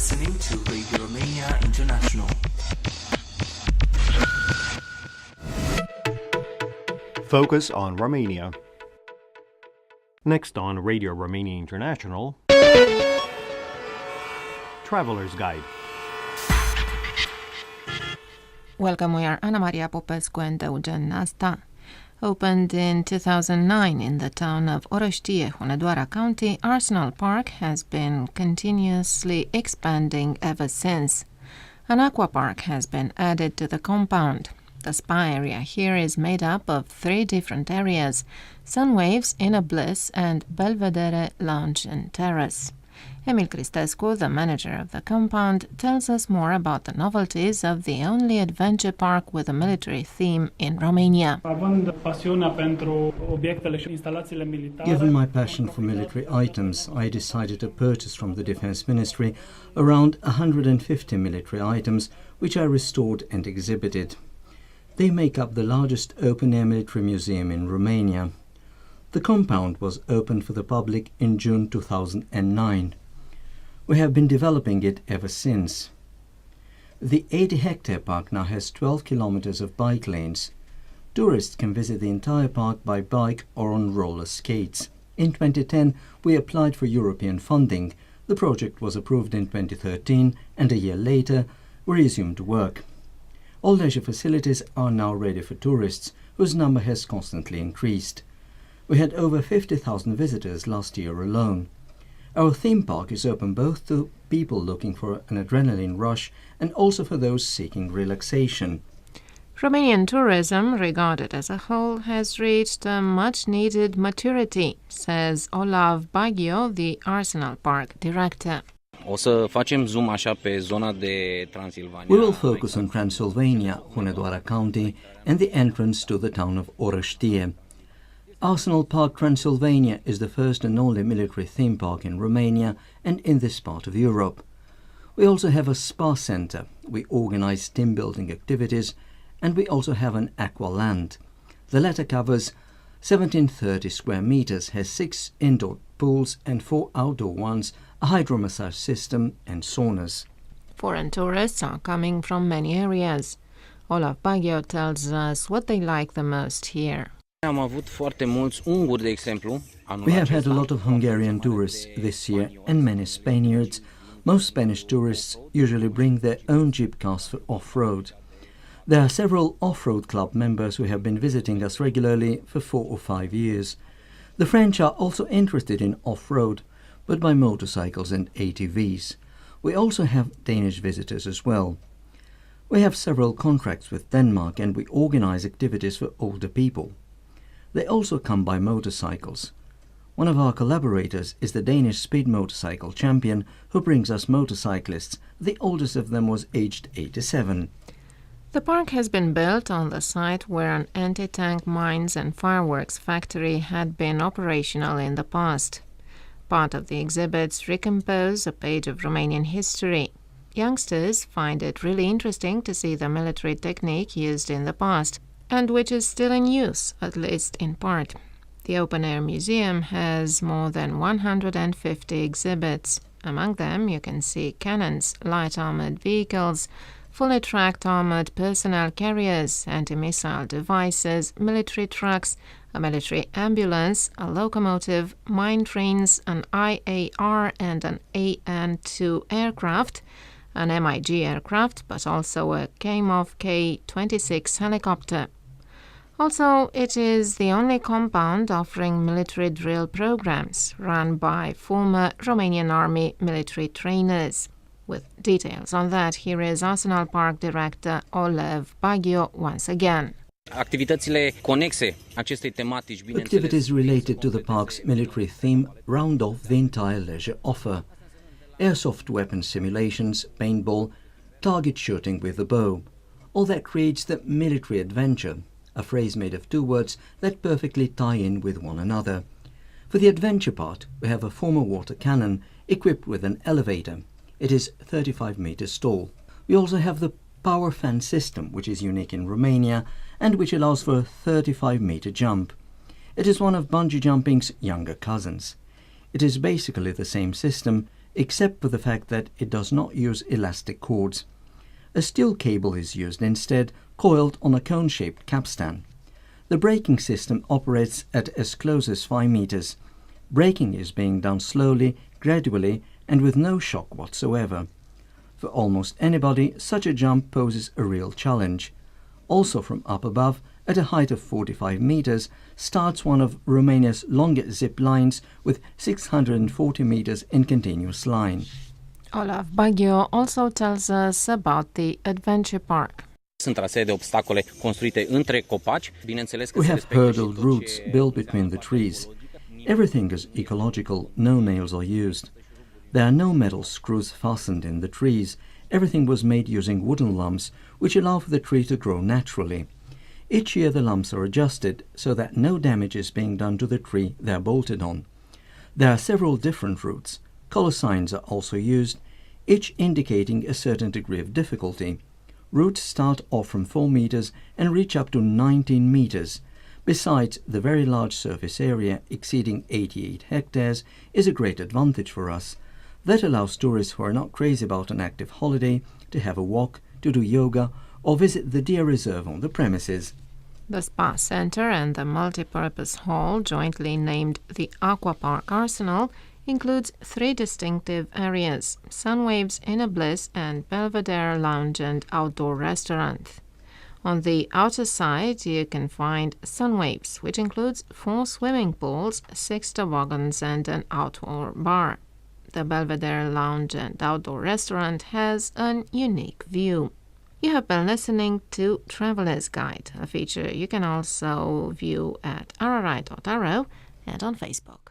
listening to Radio Romania International. Focus on Romania. Next on Radio Romania International, Traveler's Guide. Welcome, we are Ana Maria Popescu and Eugen Nasta. Opened in 2009 in the town of Orăștie, Hunedoara County, Arsenal Park has been continuously expanding ever since. An aqua park has been added to the compound. The spa area here is made up of 3 different areas: Sunwaves, Inner Bliss and Belvedere Lounge and Terrace. Emil Cristescu, the manager of the compound, tells us more about the novelties of the only adventure park with a military theme in Romania. Given my passion for military items, I decided to purchase from the Defense Ministry around 150 military items, which I restored and exhibited. They make up the largest open-air military museum in Romania. The compound was opened for the public in June 2009. We have been developing it ever since. The 80-hectare park now has 12 kilometers of bike lanes. Tourists can visit the entire park by bike or on roller skates. In 2010, we applied for European funding. The project was approved in 2013, and a year later, we resumed work. All leisure facilities are now ready for tourists, whose number has constantly increased. We had over 50,000 visitors last year alone. Our theme park is open both to people looking for an adrenaline rush and also for those seeking relaxation. Romanian tourism, regarded as a whole, has reached a much-needed maturity, says Olav Baghio, the Arsenal Park director. O să facem zoom așa pe zona de Transylvania. We will focus on Transylvania, Hunedoara County, and the entrance to the town of Orăștie. Arsenal Park Transylvania is the first and only military theme park in Romania and in this part of Europe. We also have a spa center. We organize team building activities, and we also have an aqua land. The latter covers 1730 square meters, has 6 indoor pools and 4 outdoor ones, a hydromassage system and saunas. Foreign tourists are coming from many areas. Olav Baghio tells us what they like the most here. Am avut foarte mulți unguri, de exemplu. We have had a lot of Hungarian tourists this year and many Spaniards. Most Spanish tourists usually bring their own jeep cars for off-road. There are several off-road club members who have been visiting us regularly for 4 or 5 years. The French are also interested in off-road, but by motorcycles and ATVs. We also have Danish visitors as well. We have several contracts with Denmark and we organize activities for older people. They also come by motorcycles. One of our collaborators is the Danish speed motorcycle champion who brings us motorcyclists. The oldest of them was aged 87. The park has been built on the site where an anti-tank mines and fireworks factory had been operational in the past. Part of the exhibits recompose a page of Romanian history. Youngsters find it really interesting to see the military technique used in the past, and which is still in use, at least in part. The open-air museum has more than 150 exhibits. Among them you can see cannons, light armored vehicles, fully tracked armored personnel carriers, anti-missile devices, military trucks, a military ambulance, a locomotive, mine trains, an IAR and an AN-2 aircraft, an MiG aircraft, but also a Kamov K-26 helicopter. Also, it is the only compound offering military drill programs run by former Romanian Army military trainers. With details on that, here is Arsenal Park director Olav Baghio once again. Activitățile conexe acestei tematici, bineînțeles. Activities related to the park's military theme round off the entire leisure offer. Airsoft weapon simulations, paintball, target shooting with the bow. All that creates the military adventure, a phrase made of 2 words that perfectly tie in with one another. For the adventure part, we have a former water cannon equipped with an elevator. It is 35 meters tall. We also have the power fan system, which is unique in Romania and which allows for a 35-meter jump. It is one of bungee jumping's younger cousins. It is basically the same system, except for the fact that it does not use elastic cords. A steel cable is used instead, coiled on a cone-shaped capstan. The braking system operates at as close as 5 meters. Braking is being done slowly, gradually, and with no shock whatsoever. For almost anybody, such a jump poses a real challenge. Also from up above, at a height of 45 meters, starts one of Romania's longest zip lines with 640 meters in continuous line. Olaf Baggio also tells us about the adventure park. Sunt trasee de obstacole construite între copaci. Bineînțeles că We se have respectă și hurdled tot routes ce built between the trees. Everything is ecological, no nails are used. There are no metal screws fastened in the trees. Everything was made using wooden lumps, which allow for the tree to grow naturally. Each year the lumps are adjusted so that no damage is being done to the tree they are bolted on. There are several different routes. Color signs are also used, each indicating a certain degree of difficulty. Routes start off from 4 meters and reach up to 19 meters. Besides, the very large surface area, exceeding 88 hectares, is a great advantage for us. That allows tourists who are not crazy about an active holiday to have a walk, to do yoga, or visit the deer reserve on the premises. The spa center and the multipurpose hall, jointly named the Aqua Park Arsenal, includes 3 distinctive areas: Sunwaves, Inner Bliss, and Belvedere Lounge and Outdoor Restaurant. On the outer side, you can find Sunwaves, which includes 4 swimming pools, 6 toboggans, and an outdoor bar. The Belvedere Lounge and Outdoor Restaurant has an unique view. You have been listening to Traveler's Guide, a feature you can also view at rri.ro and on Facebook.